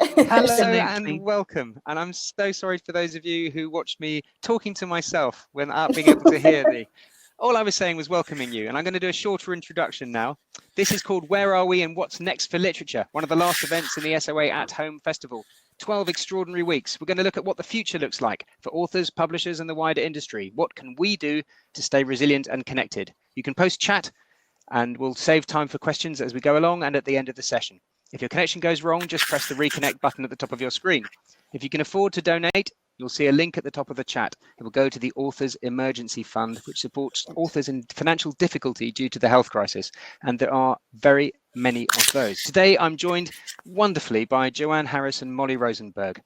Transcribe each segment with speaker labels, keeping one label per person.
Speaker 1: Hello
Speaker 2: Absolutely.
Speaker 1: and welcome. And I'm so sorry for those of you who watched me talking to myself without being able to hear the. All I was saying was welcoming you, and I'm going to do a shorter introduction now. This is called Where Are We and What's Next for Literature, one of the last events in the SoA Home Festival. 12 extraordinary weeks. We're going to look at what the future looks like for authors, publishers, and the wider industry. What can we do to stay resilient and connected? You can post chat, and we'll save time for questions as we go along and at the end of the session. If your connection goes wrong, just press the reconnect button at the top of your screen. If you can afford to donate, you'll see a link at the top of the chat. It will go to the Authors Emergency Fund, which supports authors in financial difficulty due to the health crisis. And there are very many of those. Today, I'm joined wonderfully by Joanne Harris and Molly Rosenberg.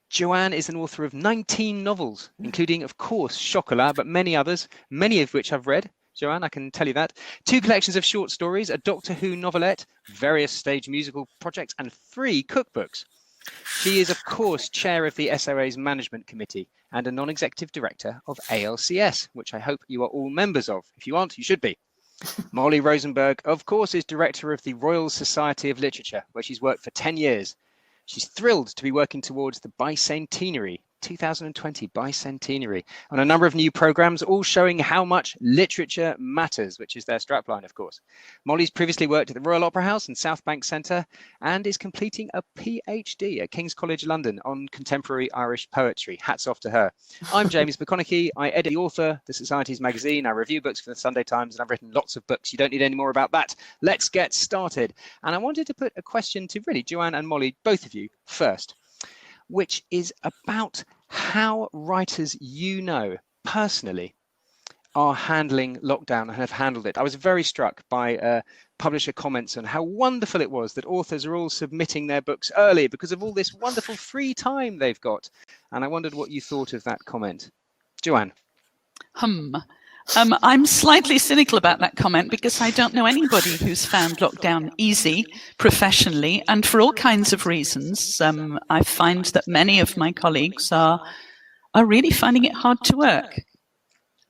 Speaker 1: Joanne is an author of 19 novels, including, of course, Chocolat, but many others, many of which I've read. Joanne, I can tell you that. 2 collections of short stories, a Doctor Who novelette, various stage musical projects, and 3 cookbooks. She is, of course, chair of the SoA's management committee and a non-executive director of ALCS, which I hope you are all members of. If you aren't, you should be. Molly Rosenberg, of course, is director of the Royal Society of Literature, where she's worked for 10 years. She's thrilled to be working towards the bicentenary, 2020 bicentenary, on a number of new programs, all showing how much literature matters, which is their strapline, of course. Molly's previously worked at the Royal Opera House and South Bank Centre and is completing a PhD at King's College London on contemporary Irish poetry. Hats off to her. I'm James McConnachie. I edit The Author, the Society's magazine. I review books for the Sunday Times, and I've written lots of books. You don't need any more about that. Let's get started. And I wanted to put a question to really Joanne and Molly, both of you, first, which is about how writers you know personally are handling lockdown and have handled it. I was very struck by publisher comments on how wonderful it was that authors are all submitting their books early because of all this wonderful free time they've got. And I wondered what you thought of that comment. Joanne.
Speaker 2: I'm slightly cynical about that comment because I don't know anybody who's found lockdown easy professionally, and for all kinds of reasons. I find that many of my colleagues are really finding it hard to work.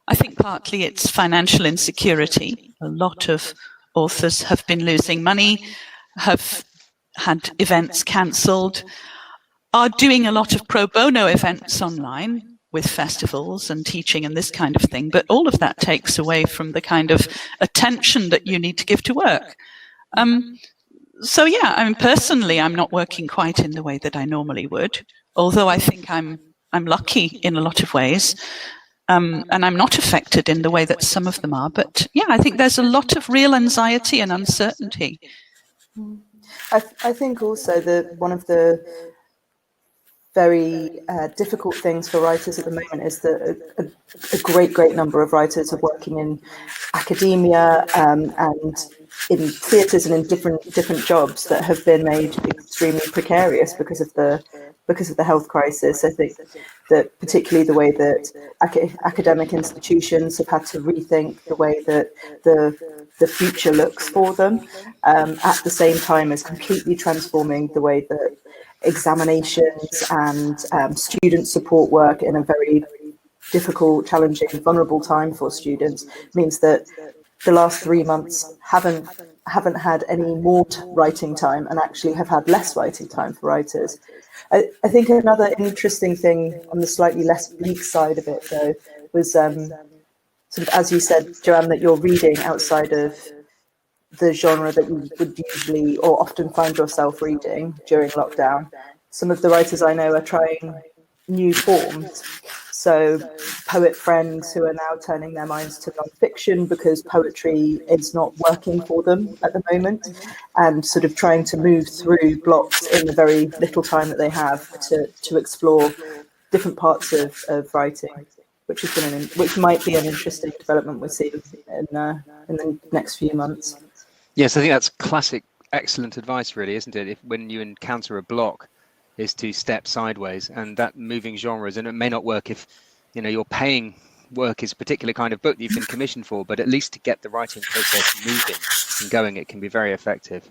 Speaker 2: I think partly it's financial insecurity. A lot of authors have been losing money, have had events cancelled, are doing a lot of pro bono events online with festivals and teaching and this kind of thing, but all of that takes away from the kind of attention that you need to give to work. So yeah, I mean, personally, I'm not working quite in the way that I normally would, although I think I'm lucky in a lot of ways, and I'm not affected in the way that some of them are. But yeah, I think there's a lot of real anxiety and uncertainty.
Speaker 3: I think also that one of the very difficult things for writers at the moment is that a great number of writers are working in academia and in theatres and in different jobs that have been made extremely precarious because of the health crisis. I think that particularly the way that academic institutions have had to rethink the way that the future looks for them, at the same time as completely transforming the way that examinations and student support work in a very difficult, challenging, vulnerable time for students means that the last 3 months haven't had any more writing time and actually have had less writing time for writers. I think another interesting thing on the slightly less bleak side of it, though, was sort of, as you said, Joanne, that you're reading outside of the genre that you would usually or often find yourself reading during lockdown. Some of the writers I know are trying new forms. So poet friends who are now turning their minds to non-fiction because poetry is not working for them at the moment, and sort of trying to move through blocks in the very little time that they have to explore different parts of writing, which might be an interesting development we'll see in the next few months.
Speaker 1: Yes, I think that's classic, excellent advice, really, isn't it? If when you encounter a block, is to step sideways, and that moving genres, and it may not work if you're paying work is a particular kind of book that you've been commissioned for, but at least to get the writing process moving and going, it can be very effective.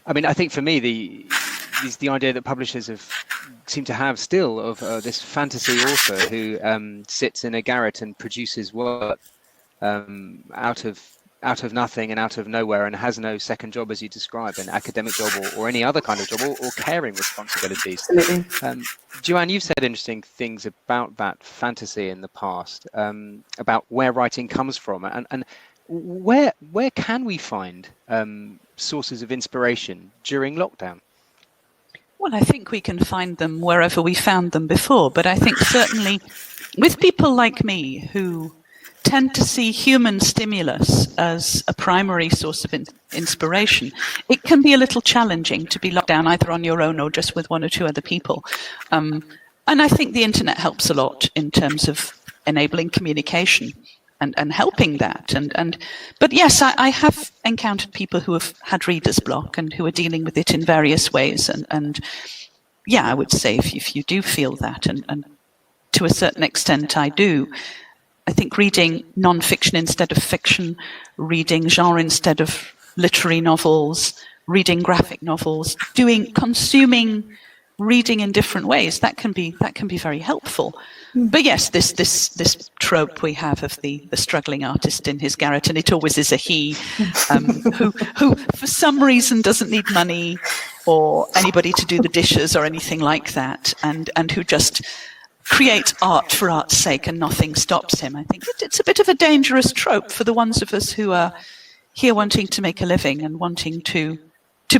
Speaker 1: I mean, I think for me, the idea that publishers seem to have still of this fantasy author who sits in a garret and produces work out of out of nothing and out of nowhere and has no second job, as you describe, an academic job or any other kind of job, or caring responsibilities.
Speaker 3: Absolutely.
Speaker 1: Joanne, you've said interesting things about that fantasy in the past, about where writing comes from, and where can we find sources of inspiration during lockdown?
Speaker 2: Well, I think we can find them wherever we found them before, but I think certainly with people like me who tend to see human stimulus as a primary source of inspiration, it can be a little challenging to be locked down either on your own or just with one or two other people. And I think the internet helps a lot in terms of enabling communication and helping that. But yes, I have encountered people who have had reader's block and who are dealing with it in various ways. And yeah, I would say if you do feel that, and to a certain extent I do, I think reading non-fiction instead of fiction, reading genre instead of literary novels, reading graphic novels, consuming reading in different ways, that can be very helpful. But yes, this trope we have of the struggling artist in his garret, and it always is a he, who for some reason doesn't need money or anybody to do the dishes or anything like that, and who just creates art for art's sake and nothing stops him. I think it's a bit of a dangerous trope for the ones of us who are here wanting to make a living and wanting to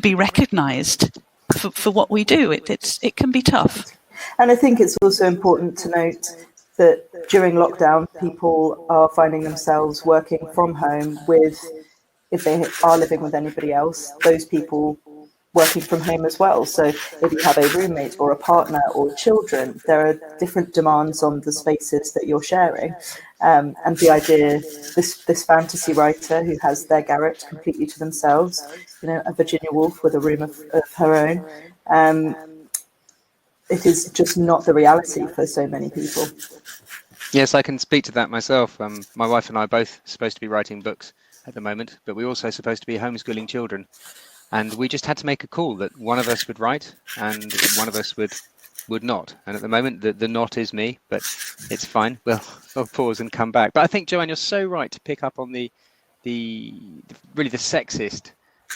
Speaker 2: be recognised for what we do. It can be tough.
Speaker 3: And I think it's also important to note that during lockdown, people are finding themselves working from home if they are living with anybody else, those people working from home as well. So if you have a roommate or a partner or children, there are different demands on the spaces that you're sharing. And the idea, this fantasy writer who has their garret completely to themselves, a Virginia Woolf with a room of her own, it is just not the reality for so many people.
Speaker 1: Yes, I can speak to that myself. My wife and I are both supposed to be writing books at the moment, but we're also supposed to be homeschooling children. And we just had to make a call that one of us would write and one of us would not. And at the moment, the not is me, but it's fine. I'll pause and come back. But I think, Joanne, you're so right to pick up on the really the sexist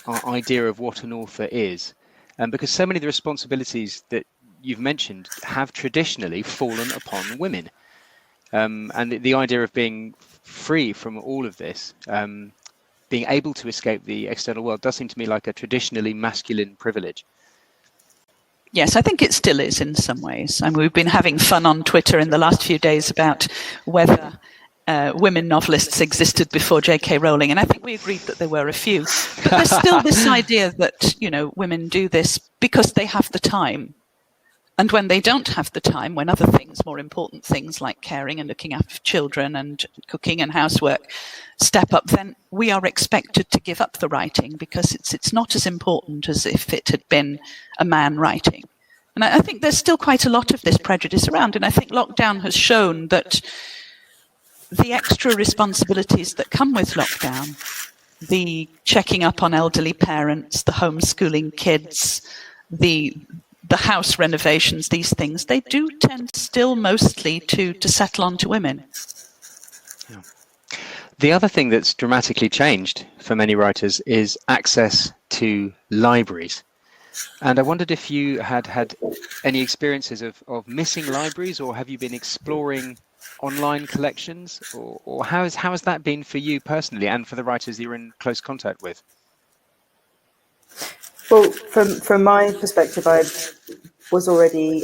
Speaker 1: idea of what an author is, because so many of the responsibilities that you've mentioned have traditionally fallen upon women, and the idea of being free from all of this, being able to escape the external world, does seem to me like a traditionally masculine privilege.
Speaker 2: Yes, I think it still is in some ways. I mean, we've been having fun on Twitter in the last few days about whether women novelists existed before J.K. Rowling, and I think we agreed that there were a few. But there's still this idea that, women do this because they have the time. And when they don't have the time, when other things, more important things like caring and looking after children and cooking and housework step up, then we are expected to give up the writing because it's not as important as if it had been a man writing. And I think there's still quite a lot of this prejudice around. And I think lockdown has shown that the extra responsibilities that come with lockdown, the checking up on elderly parents, the homeschooling kids, the house renovations, these things, they do tend still mostly to settle onto women.
Speaker 1: Yeah. The other thing that's dramatically changed for many writers is access to libraries. And I wondered if you had any experiences of missing libraries, or have you been exploring online collections, or how has that been for you personally and for the writers that you're in close contact with?
Speaker 3: Well, from my perspective, I was already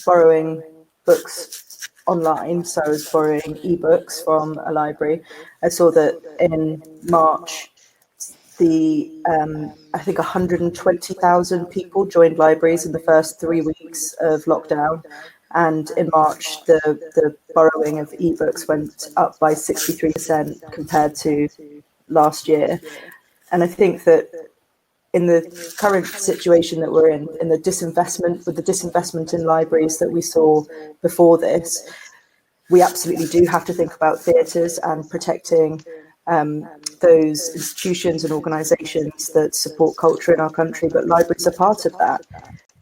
Speaker 3: borrowing books online, so I was borrowing ebooks from a library. I saw that in March, I think 120,000 people joined libraries in the first 3 weeks of lockdown, and in March, the borrowing of ebooks went up by 63% compared to last year. And I think that in the current situation that we're in the disinvestment in libraries that we saw before this, we absolutely do have to think about theatres and protecting those institutions and organisations that support culture in our country, but libraries are part of that.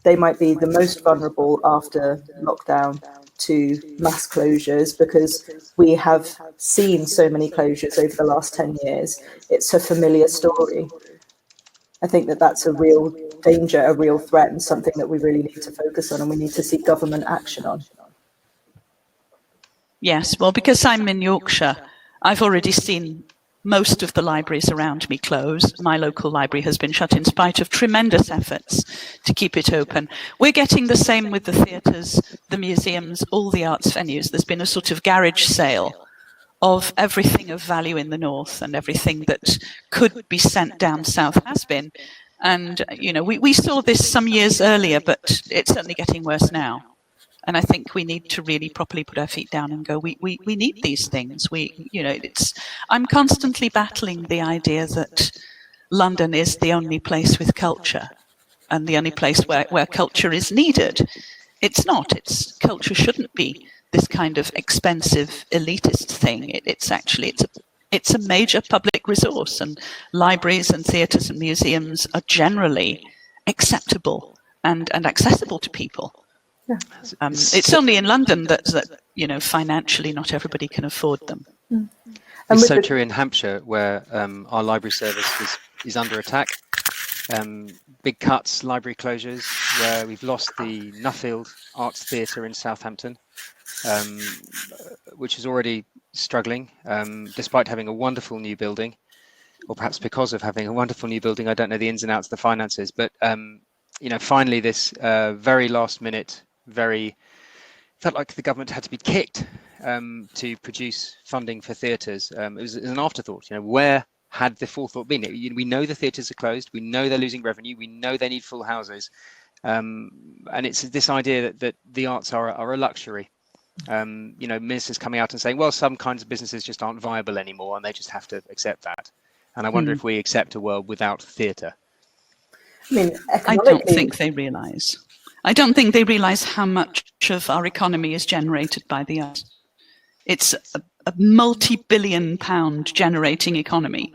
Speaker 3: They might be the most vulnerable after lockdown, to mass closures, because we have seen so many closures over the last 10 years. It's a familiar story. I think that that's a real danger, a real threat, and something that we really need to focus on, and we need to see government action on.
Speaker 2: Yes, well, because I'm in Yorkshire, I've already seen most of the libraries around me close. My local library has been shut in spite of tremendous efforts to keep it open. We're getting the same with the theatres, the museums, all the arts venues. There's been a sort of garage sale of everything of value in the north, and everything that could be sent down south has been. And, you know, we saw this some years earlier, but it's certainly getting worse now. And I think we need to really properly put our feet down and go, we need these things. I'm constantly battling the idea that London is the only place with culture, and the only place where culture is needed. It's not. Culture shouldn't be this kind of expensive elitist thing. It's a major public resource, and libraries and theatres and museums are generally acceptable and accessible to people.
Speaker 3: Yeah.
Speaker 2: It's only in London that financially not everybody can afford them.
Speaker 3: Mm.
Speaker 1: It's so true in Hampshire, where our library service is under attack. Big cuts, library closures, where we've lost the Nuffield Arts Theatre in Southampton, which is already struggling, despite having a wonderful new building, or perhaps because of having a wonderful new building. I don't know the ins and outs of the finances, but finally this very last minute, felt like the government had to be kicked to produce funding for theatres. It was an afterthought. Where had the forethought been? We know the theatres are closed. We know they're losing revenue. We know they need full houses. And it's this idea that the arts are a luxury. Ministers coming out and saying, well, some kinds of businesses just aren't viable anymore, and they just have to accept that. And I wonder if we accept a world without theatre.
Speaker 2: I don't think they realise. I don't think they realise how much of our economy is generated by the arts. It's a multi-billion pound generating economy.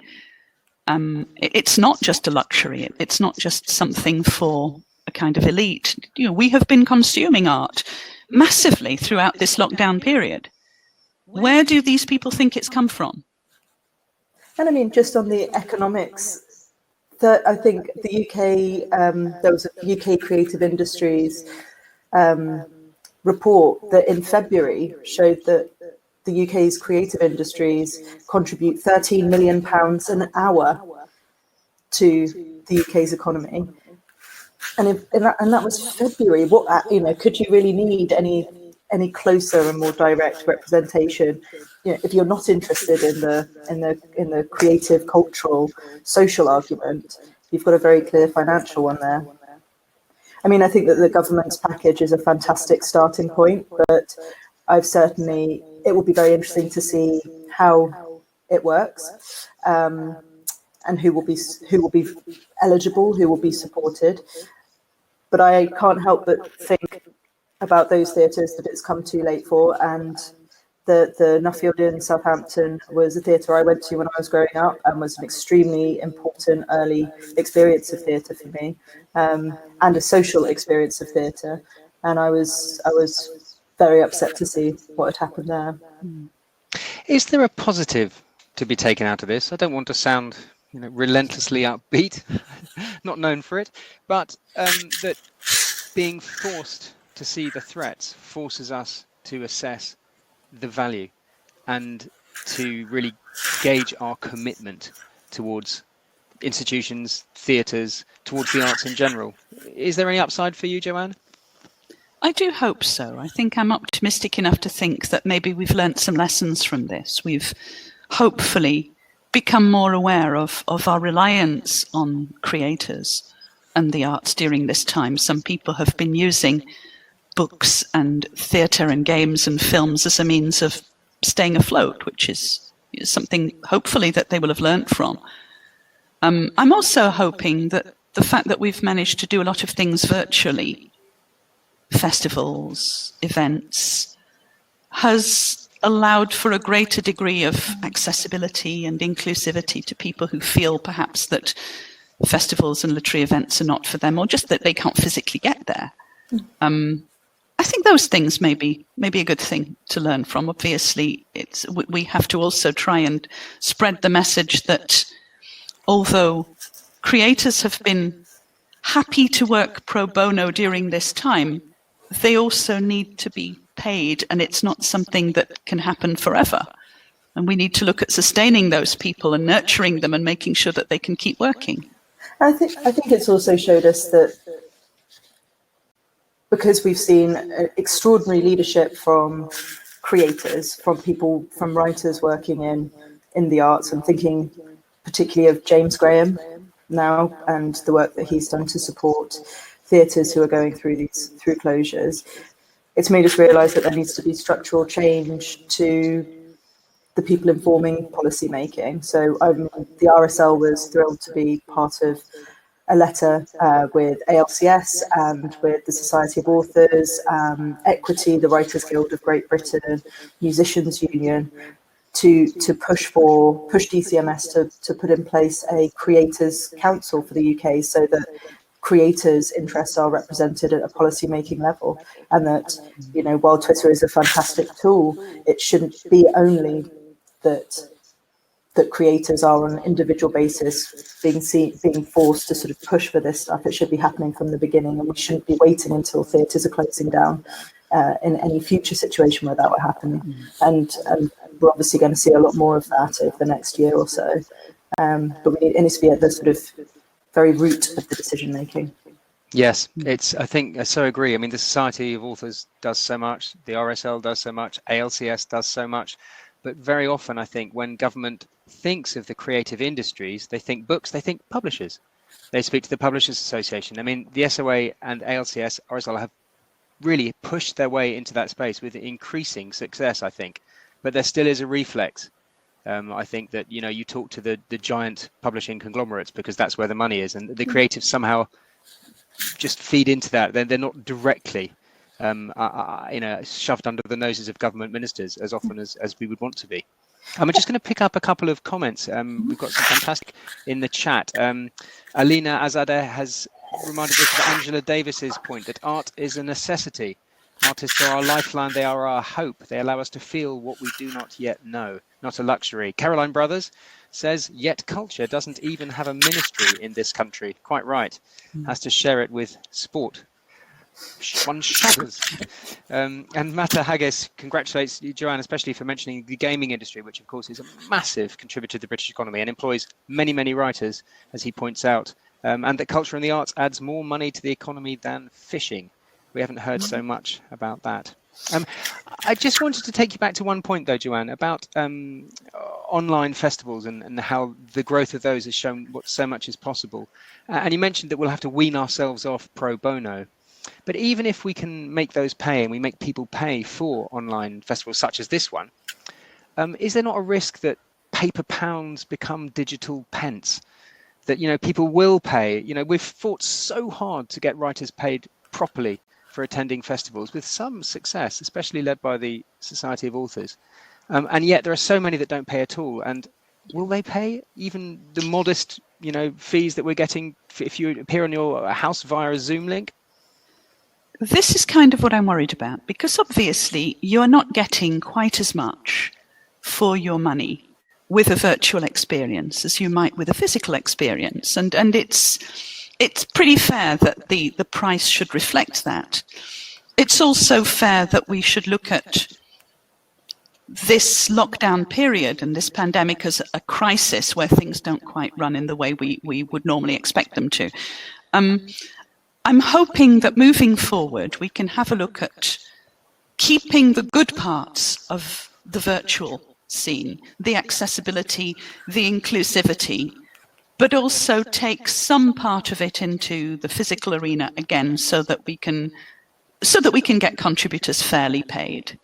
Speaker 2: It's not just a luxury. It's not just something for a kind of elite. We have been consuming art massively throughout this lockdown period. Where do these people think it's come from?
Speaker 3: And just on the economics, I think the UK, there was a UK Creative Industries report that in February showed that the UK's creative industries contribute £13 million an hour to the UK's economy. And that was February. Could you really need any closer and more direct representation? If you're not interested in the creative, cultural, social argument, you've got a very clear financial one there. I think that the government's package is a fantastic starting point, but it will be very interesting to see how it works, and who will be eligible, who will be supported. But I can't help but think about those theatres that it's come too late for, and the Nuffield in Southampton was a theatre I went to when I was growing up, and was an extremely important early experience of theatre for me, and a social experience of theatre. And I was very upset to see what had happened there.
Speaker 1: Is there a positive to be taken out of this? I don't want to sound relentlessly upbeat, not known for it, but that being forced to see the threats forces us to assess the value and to really gauge our commitment towards institutions, theatres, towards the arts in general. Is there any upside for you, Joanne?
Speaker 2: I do hope so. I think I'm optimistic enough to think that maybe we've learnt some lessons from this. We've hopefully become more aware of our reliance on creators and the arts during this time. Some people have been using books and theatre and games and films as a means of staying afloat, which is something hopefully that they will have learnt from. I'm also hoping that the fact that we've managed to do a lot of things virtually, festivals, events, has allowed for a greater degree of accessibility and inclusivity to people who feel perhaps that festivals and literary events are not for them, or just that they can't physically get there. I think those things may be a good thing to learn from. Obviously, we have to also try and spread the message that although creators have been happy to work pro bono during this time, they also need to be paid, and it's not something that can happen forever. And we need to look at sustaining those people and nurturing them and making sure that they can keep working.
Speaker 3: I think it's also showed us that because we've seen extraordinary leadership from creators, from people, from writers working in the arts. I'm thinking particularly of James Graham now and the work that he's done to support theatres who are going through closures. It's made us realise that there needs to be structural change to the people informing policy making. So the RSL was thrilled to be part of a letter with ALCS and with the Society of Authors, Equity, the Writers Guild of Great Britain, Musicians Union, to push DCMS to put in place a creators council for the UK, so that creators' interests are represented at a policy making level, and that, you know, while Twitter is a fantastic tool, it shouldn't be only that creators are on an individual basis being forced to sort of push for this stuff. It should be happening from the beginning, and we shouldn't be waiting until theatres are closing down in any future situation where that were happening. And we're obviously going to see a lot more of that over the next year or so. But it needs to be at the sort of very root of the decision making.
Speaker 1: Yes, I think I so agree. I mean, the Society of Authors does so much, the RSL does so much, ALCS does so much, but very often I think when government thinks of the creative industries, they think books, they think publishers. They speak to the Publishers Association. I mean, the SoA and ALCS, RSL have really pushed their way into that space with increasing success, I think. But there still is a reflex. I think that, you know, you talk to the giant publishing conglomerates because that's where the money is, and the creatives somehow just feed into that. They're not directly shoved under the noses of government ministers as often as we would want to be. I'm just going to pick up a couple of comments. We've got some fantastic in the chat. Alina Azadeh has reminded us of Angela Davis's point that art is a necessity. Artists are our lifeline, they are our hope. They allow us to feel what we do not yet know, not a luxury. Caroline Brothers says, yet culture doesn't even have a ministry in this country. Quite right. Has to share it with sport. One shudders. And Mata Haggis congratulates you, Joanne, especially for mentioning the gaming industry, which of course is a massive contributor to the British economy and employs many, many writers, as he points out, and that culture and the arts adds more money to the economy than fishing. We haven't heard so much about that. I just wanted to take you back to one point, though, Joanne, about online festivals and how the growth of those has shown what so much is possible. And you mentioned that we'll have to wean ourselves off pro bono. But even if we can make those pay, and we make people pay for online festivals such as this one, is there not a risk that paper pounds become digital pence? That, you know, people will pay. You know, we've fought so hard to get writers paid properly for attending festivals with some success, especially led by the Society of Authors. And yet there are so many that don't pay at all. And will they pay even the modest, you know, fees that we're getting if you appear on your house via a Zoom link?
Speaker 2: This is kind of what I'm worried about, because obviously you're not getting quite as much for your money with a virtual experience as you might with a physical experience. And it's pretty fair that the price should reflect that. It's also fair that we should look at this lockdown period and this pandemic as a crisis where things don't quite run in the way we would normally expect them to. I'm hoping that moving forward, we can have a look at keeping the good parts of the virtual scene, the accessibility, the inclusivity, but also take some part of it into the physical arena again, so that we can get contributors fairly paid,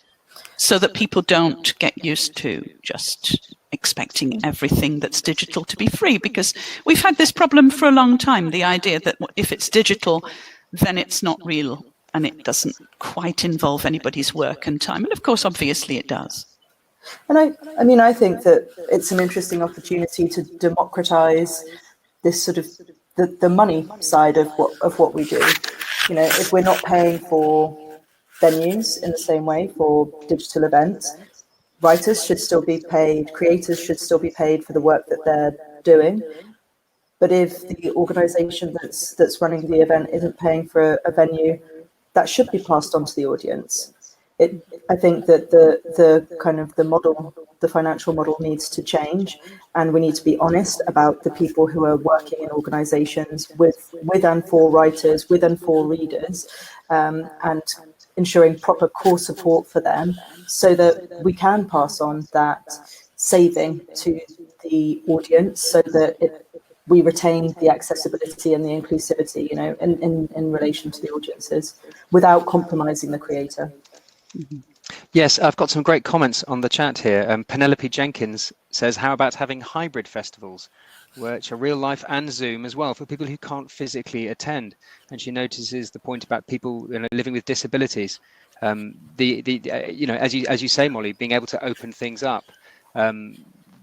Speaker 2: so that people don't get used to just expecting everything that's digital to be free, because we've had this problem for a long time, the idea that if it's digital, then it's not real and it doesn't quite involve anybody's work and time. And of course, obviously it does.
Speaker 3: And I think that it's an interesting opportunity to democratize this sort of the money side of what we do. You know, if we're not paying for venues in the same way for digital events. Writers should still be paid, creators should still be paid for the work that they're doing. But if the organisation that's running the event isn't paying for a venue, that should be passed on to the audience. I think that the financial model needs to change, and we need to be honest about the people who are working in organisations with and for writers, with and for readers, and ensuring proper core support for them, so that we can pass on that saving to the audience, so that we retain the accessibility and the inclusivity, in relation to the audiences, without compromising the creator.
Speaker 2: Mm-hmm.
Speaker 1: Yes, I've got some great comments on the chat here. Penelope Jenkins says, how about having hybrid festivals, which are real life and Zoom as well, for people who can't physically attend? And she notices the point about people living with disabilities. As you say, Molly, being able to open things up,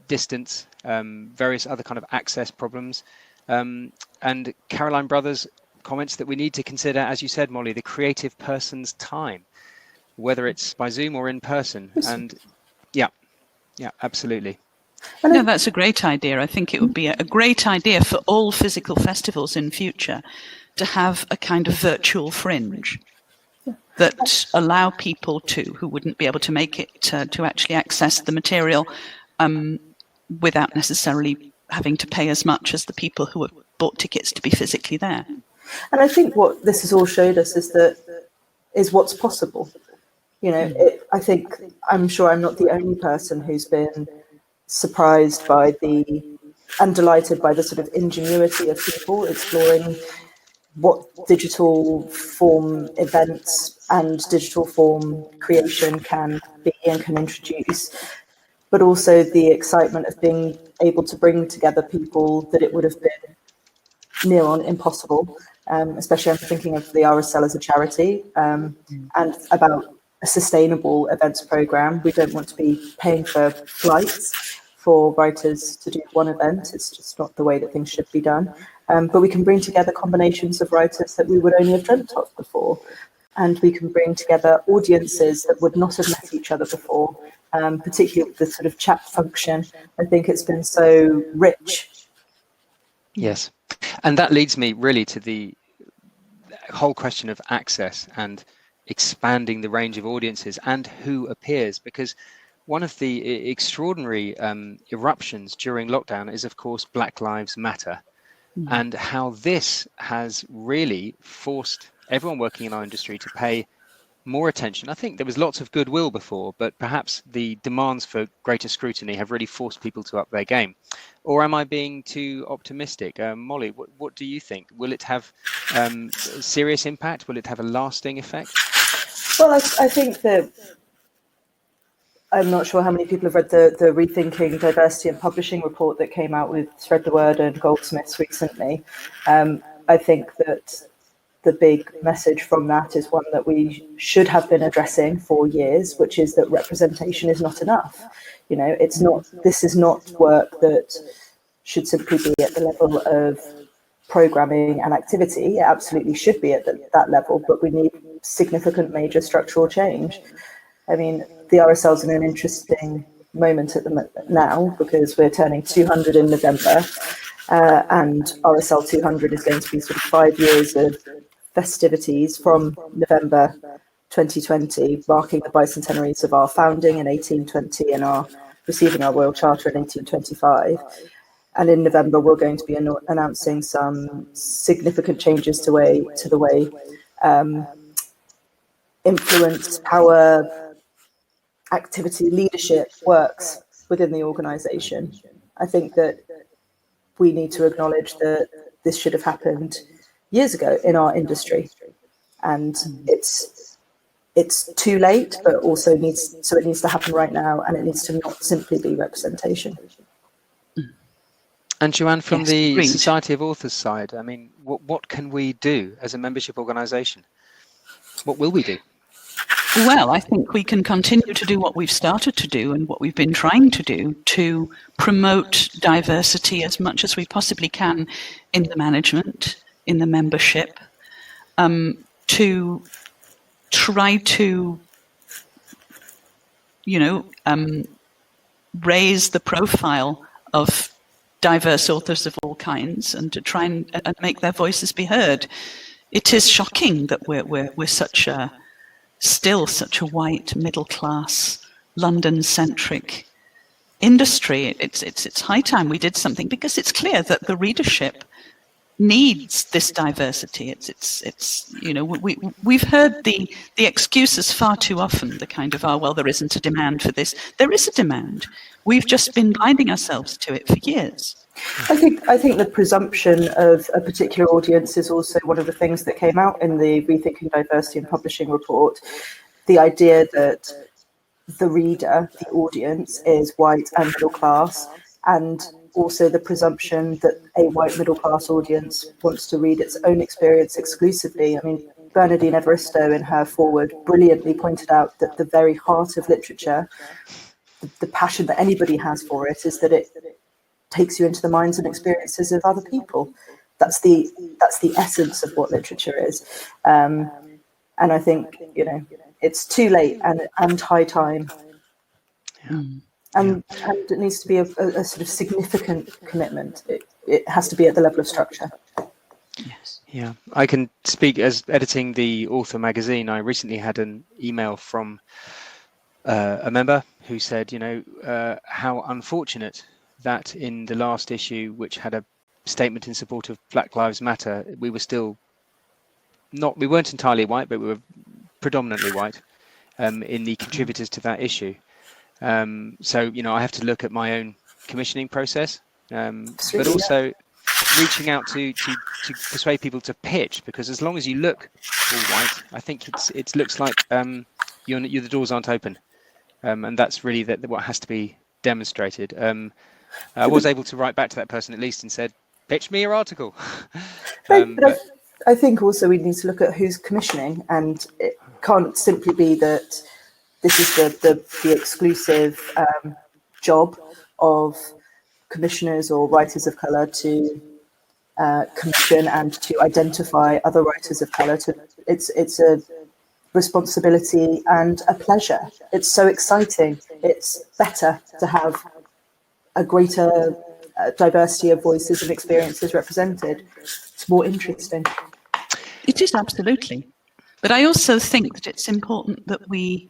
Speaker 1: distance, various other kind of access problems. And Caroline Brothers comments that we need to consider, as you said, Molly, the creative person's time, whether it's by Zoom or in person. And yeah, absolutely.
Speaker 2: No, that's a great idea. I think it would be a great idea for all physical festivals in future to have a kind of virtual fringe that allow people who wouldn't be able to make it to actually access the material without necessarily having to pay as much as the people who have bought tickets to be physically there.
Speaker 3: And I think what this has all showed us is what's possible. I'm sure I'm not the only person who's been surprised by and delighted by the sort of ingenuity of people exploring what digital form events and digital form creation can be and can introduce, but also the excitement of being able to bring together people that it would have been near on impossible, especially I'm thinking of the RSL as a charity, and about a sustainable events program. We don't want to be paying for flights for writers to do one event. It's just not the way that things should be done. But we can bring together combinations of writers that we would only have dreamt of before. And we can bring together audiences that would not have met each other before, particularly with the sort of chat function. I think it's been so rich.
Speaker 1: Yes. And that leads me really to the whole question of access and expanding the range of audiences and who appears, because one of the extraordinary eruptions during lockdown is, of course, Black Lives Matter, and how this has really forced everyone working in our industry to pay more attention. I think there was lots of goodwill before, but perhaps the demands for greater scrutiny have really forced people to up their game. Or am I being too optimistic? Molly, what do you think? Will it have serious impact? Will it have a lasting effect?
Speaker 3: Well, I think that I'm not sure how many people have read the Rethinking Diversity and Publishing report that came out with Spread the Word and Goldsmiths recently. I think that the big message from that is one that we should have been addressing for years, which is that representation is not enough. This is not work that should simply be at the level of programming and activity. It absolutely should be at that level, but we need significant major structural change. I mean, the RSL's in an interesting moment now because we're turning 200 in November, and RSL 200 is going to be sort of 5 years of festivities from November 2020, marking the bicentenaries of our founding in 1820 and our receiving our Royal Charter in 1825. And in November, we're going to be announcing some significant changes to the way influence, power, activity, leadership works within the organisation. I think that we need to acknowledge that this should have happened years ago in our industry, and it's too late, but also it needs to happen right now, and it needs to not simply be representation.
Speaker 1: And Joanne, from
Speaker 2: Yes,
Speaker 1: the
Speaker 2: agreed.
Speaker 1: Society of Authors side, I mean, what can we do as a membership organisation? What will we do?
Speaker 2: Well, I think we can continue to do what we've started to do and what we've been trying to do to promote diversity as much as we possibly can in the management, in the membership, to try to, raise the profile of diverse authors of all kinds and to try and make their voices be heard. It is shocking that we're still such a white, middle-class, London-centric industry. It's high time we did something, because it's clear that the readership needs this diversity. We've heard the excuses far too often, the kind of, there isn't a demand for this. There is a demand. We've just been blinding ourselves to it for years.
Speaker 3: I think the presumption of a particular audience is also one of the things that came out in the Rethinking Diversity in Publishing report. The idea that the reader, the audience, is white and middle class, and also the presumption that a white middle class audience wants to read its own experience exclusively. I mean, Bernardine Evaristo in her foreword brilliantly pointed out that the very heart of literature, the passion that anybody has for it, is that it takes you into the minds and experiences of other people. That's the essence of what literature is. And I think, it's too late and high time.
Speaker 1: Yeah.
Speaker 3: And it needs to be a sort of significant commitment. It has to be at the level of structure.
Speaker 2: Yes.
Speaker 1: Yeah, I can speak as editing the Author magazine. I recently had an email from a member who said, how unfortunate that in the last issue, which had a statement in support of Black Lives Matter, we weren't entirely white, but we were predominantly white in the contributors to that issue. So, I have to look at my own commissioning process, but also reaching out to persuade people to pitch, because as long as you look all white, I think it looks like the doors aren't open, and that's really what has to be demonstrated. I was able to write back to that person at least and said, pitch me your article.
Speaker 3: I think also we need to look at who's commissioning, and it can't simply be that this is the exclusive job of commissioners or writers of colour to commission and to identify other writers of colour. It's a responsibility and a pleasure. It's so exciting. It's better to have a greater diversity of voices and experiences represented. It's more interesting.
Speaker 2: It is, absolutely. But I also think that it's important that we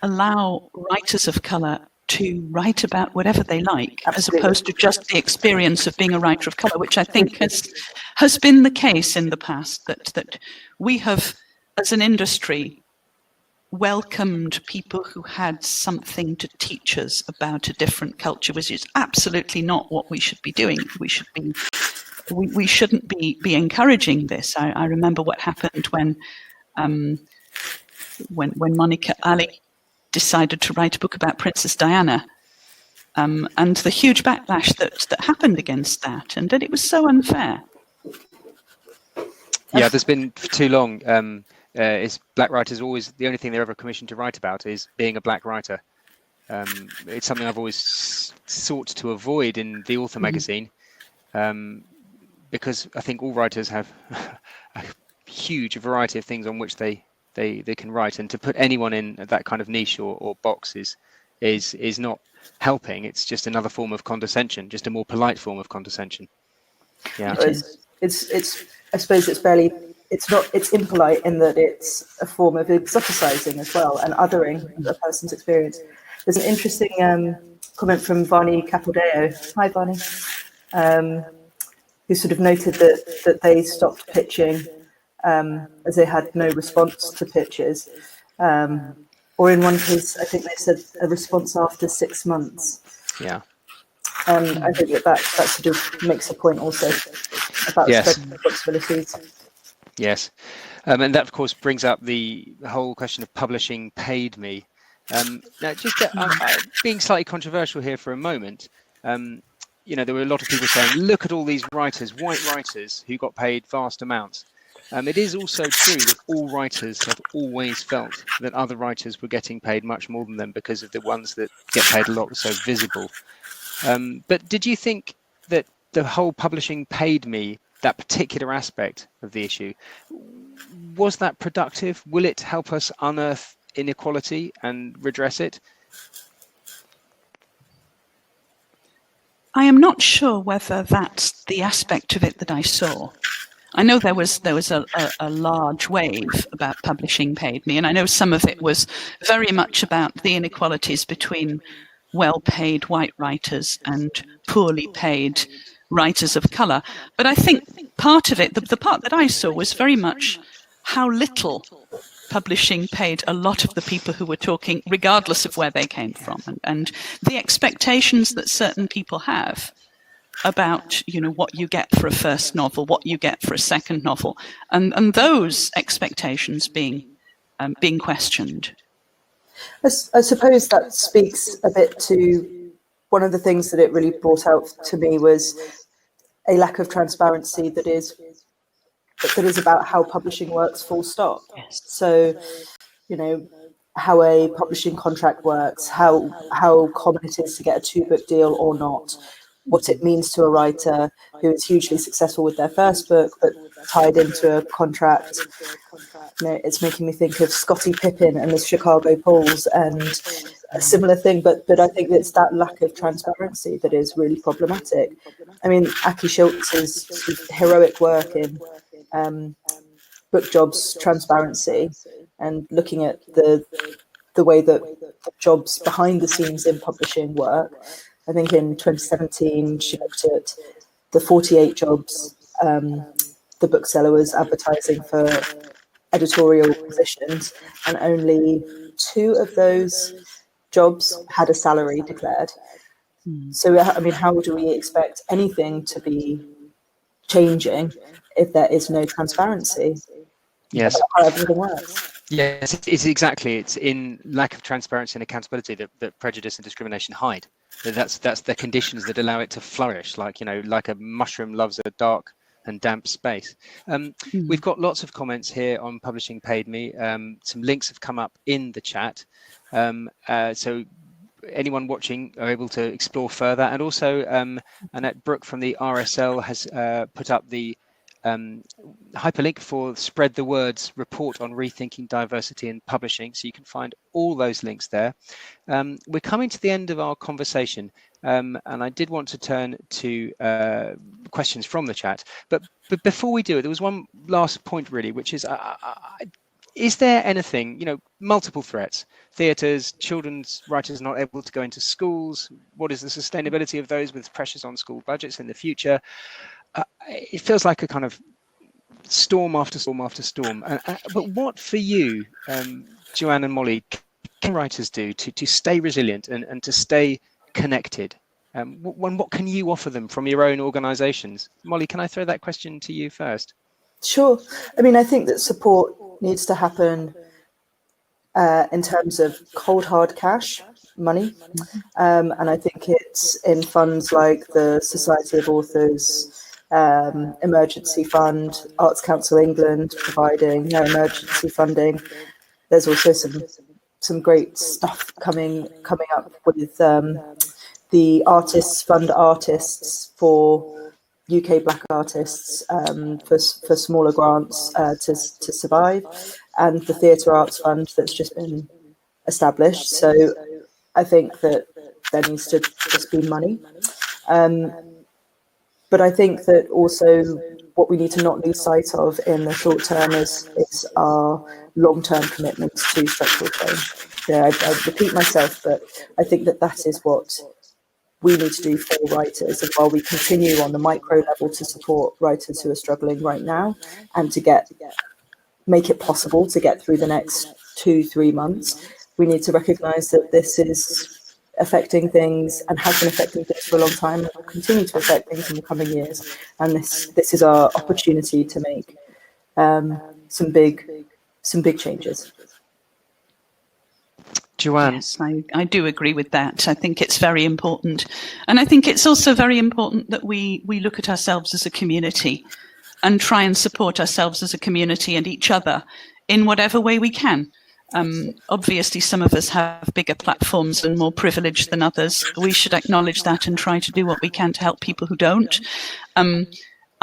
Speaker 2: allow writers of colour to write about whatever they like, as opposed to just the experience of being a writer of colour, which I think has been the case in the past, that we have, as an industry, welcomed people who had something to teach us about a different culture, which is absolutely not what we should be doing. We shouldn't be encouraging this. I remember what happened when Monica Ali decided to write a book about Princess Diana, and the huge backlash that happened against that, and that it was so unfair.
Speaker 1: Yeah, there's been for too long. Is black writers always the only thing they're ever commissioned to write about is being a black writer. It's something I've always sought to avoid in the Author magazine, because I think all writers have a huge variety of things on which they can write, and to put anyone in that kind of niche or box is not helping. It's just another form of condescension, just a more polite form of condescension. Yeah,
Speaker 3: it's I suppose it's impolite in that it's a form of exoticizing as well and othering a person's experience. There's an interesting comment from Vani Capodeo. Hi, Vani. Who sort of noted that they stopped pitching as they had no response to pitches. Or in one case, I think they said a response after 6 months.
Speaker 1: Yeah.
Speaker 3: I think that sort of makes a point also about spreading responsibilities.
Speaker 1: Yes. And that, of course, brings up the whole question of publishing paid me. Now, just being slightly controversial here for a moment, there were a lot of people saying, look at all these writers, white writers, who got paid vast amounts. It is also true that all writers have always felt that other writers were getting paid much more than them because of the ones that get paid a lot were so visible. But did you think that the whole publishing paid me that particular aspect of the issue. Was that productive? Will it help us unearth inequality and redress it?
Speaker 2: I am not sure whether that's the aspect of it that I saw. I know there was a large wave about Publishing Paid Me, and I know some of it was very much about the inequalities between well-paid white writers and poorly paid writers of colour. But I think part of it, the part that I saw, was very much how little publishing paid a lot of the people who were talking, regardless of where they came from, and the expectations that certain people have about, you know, what you get for a first novel, what you get for a second novel, and those expectations being questioned.
Speaker 3: I suppose that speaks a bit to one of the things that it really brought out to me was a lack of transparency that is about how publishing works, full stop.
Speaker 2: Yes.
Speaker 3: So, you know, how a publishing contract works, how common it is to get a 2-book deal or not, what it means to a writer who is hugely successful with their first book but tied into a contract. You know, it's making me think of Scottie Pippen and the Chicago Bulls and a similar thing, but I think it's that lack of transparency that is really problematic. I mean, Aki Schultz's heroic work in book jobs transparency and looking at the way that jobs behind the scenes in publishing work. I think in 2017, she looked at the 48 jobs the bookseller was advertising for editorial positions, and only 2 of those jobs had a salary declared. So, I mean, how do we expect anything to be changing if there is no transparency?
Speaker 1: Yes.
Speaker 3: How everything works.
Speaker 1: Yes, it's in lack of transparency and accountability that prejudice and discrimination hide. That's the conditions that allow it to flourish, like, you know, like a mushroom loves a dark and damp space. We've got lots of comments here on Publishing Paid Me. Some links have come up in the chat, so anyone watching are able to explore further. And also Annette Brooke from the RSL has put up the hyperlink for Spread the Word's report on rethinking diversity in publishing, so you can find all those links there. We're coming to the end of our conversation, and I did want to turn to questions from the chat, but before we do it, there was one last point really, which is there anything, you know, multiple threats, theatres, children's writers not able to go into schools, what is the sustainability of those with pressures on school budgets in the future? It feels like a kind of storm after storm after storm. But what for you, Joanne and Molly, can writers do to stay resilient and to stay connected? What can you offer them from your own organisations? Molly, can I throw that question to you first?
Speaker 3: Sure. I mean, I think that support needs to happen in terms of cold hard cash, money. And I think it's in funds like the Society of Authors Emergency Fund, Arts Council England providing emergency funding. There's also some great stuff coming up with the Artists Fund Artists for UK Black artists for smaller grants to survive, and the Theatre Arts Fund that's just been established. So I think that there needs to just be money. But I think that also what we need to not lose sight of in the short term is our long-term commitments to structural change. Yeah, I repeat myself, but I think that is what we need to do for writers. And while we continue on the micro level to support writers who are struggling right now and to make it possible to get through the next 2-3 months, we need to recognise that this is affecting things and has been affecting things for a long time and will continue to affect things in the coming years. And this is our opportunity to make some big changes.
Speaker 1: Joanne?
Speaker 2: Yes, I do agree with that. I think it's very important. And I think it's also very important that we look at ourselves as a community and try and support ourselves as a community and each other in whatever way we can. Obviously, some of us have bigger platforms and more privilege than others. We should acknowledge that and try to do what we can to help people who don't.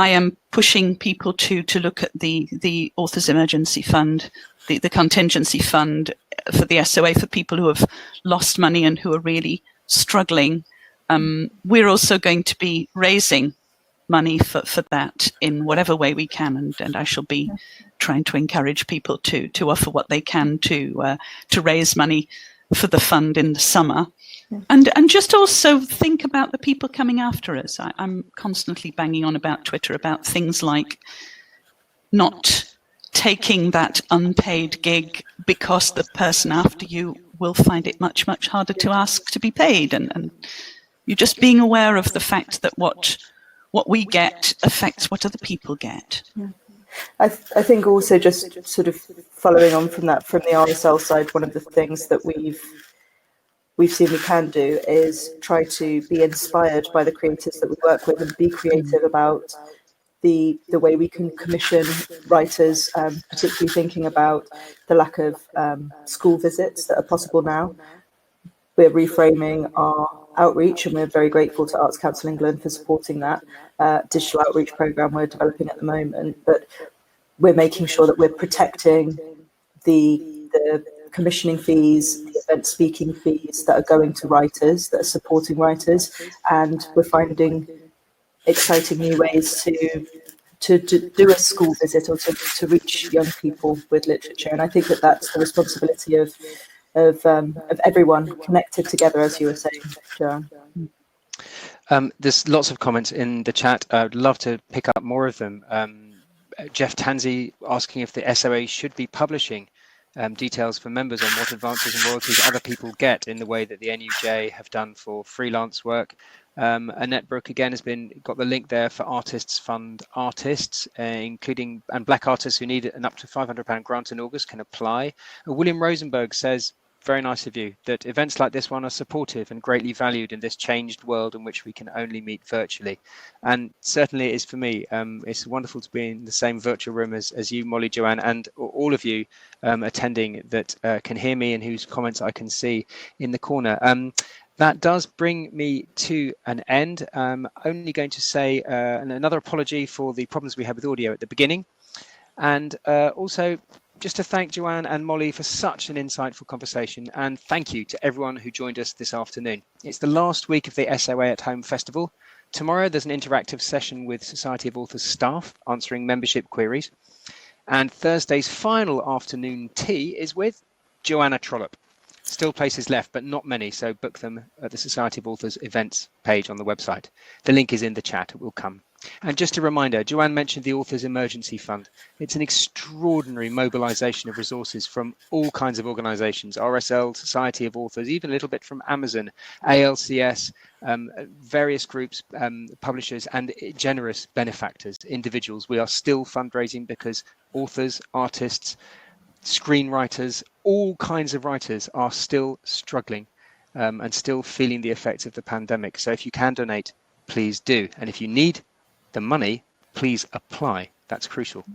Speaker 2: I am pushing people to look at the Authors Emergency Fund, the contingency fund for the SoA for people who have lost money and who are really struggling. We're also going to be raising money for that in whatever way we can, and I shall be trying to encourage people to offer what they can to raise money for the fund in the summer. And just also think about the people coming after us. I'm constantly banging on about Twitter about things like not taking that unpaid gig because the person after you will find it much, much harder to ask to be paid. And you're just being aware of the fact that what we get affects what other people get.
Speaker 3: I think also, just sort of following on from that, from the RSL side, one of the things that we've seen we can do is try to be inspired by the creators that we work with and be creative about the way we can commission writers, particularly thinking about the lack of school visits that are possible now. We're reframing our outreach, and we're very grateful to Arts Council England for supporting that digital outreach programme we're developing at the moment. But we're making sure that we're protecting the commissioning fees, the event speaking fees that are going to writers, that are supporting writers, and we're finding exciting new ways to do a school visit or to reach young people with literature. And I think that that's the responsibility of everyone connected together, as you were saying, Joanne.
Speaker 1: There's lots of comments in the chat. I'd love to pick up more of them. Jeff Tansey asking if the SoA should be publishing details for members on what advances and royalties other people get in the way that the NUJ have done for freelance work. Annette Brooke again has got the link there for Artists Fund Artists, including and black artists who need an up to £500 grant in August can apply. William Rosenberg says, very nice of you, that events like this one are supportive and greatly valued in this changed world in which we can only meet virtually. And certainly it is for me. It's wonderful to be in the same virtual room as you, Molly, Joanne, and all of you attending that can hear me and whose comments I can see in the corner. That does bring me to an end. Only going to say another apology for the problems we had with audio at the beginning. And also just to thank Joanne and Molly for such an insightful conversation, and thank you to everyone who joined us this afternoon. It's the last week of the SoA Home Festival. Tomorrow there's an interactive session with Society of Authors staff answering membership queries. And Thursday's final afternoon tea is with Joanna Trollope. Still places left, but not many, so book them at the Society of Authors events page on the website. The link is in the chat, it will come. And just a reminder, Joanne mentioned the Authors Emergency Fund. It's an extraordinary mobilization of resources from all kinds of organizations, RSL, Society of Authors, even a little bit from Amazon, ALCS, various groups, publishers, and generous benefactors, individuals. We are still fundraising because authors, artists, screenwriters, all kinds of writers are still struggling and still feeling the effects of the pandemic. So if you can donate, please do. And if you need the money, please apply. That's crucial.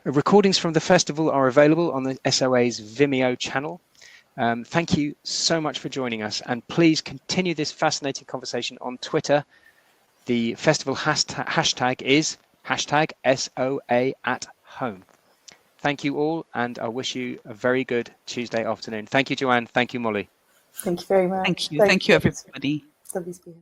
Speaker 1: Recordings from the festival are available on the SoA's Vimeo channel. Thank you so much for joining us, and please continue this fascinating conversation on Twitter. The festival hashtag is #SoA@home. Thank you all, and I wish you a very good Tuesday afternoon. Thank you, Joanne. Thank you, Molly.
Speaker 3: Thank you very much.
Speaker 2: Thank you. Thank you, everybody.
Speaker 3: Lovely to be here.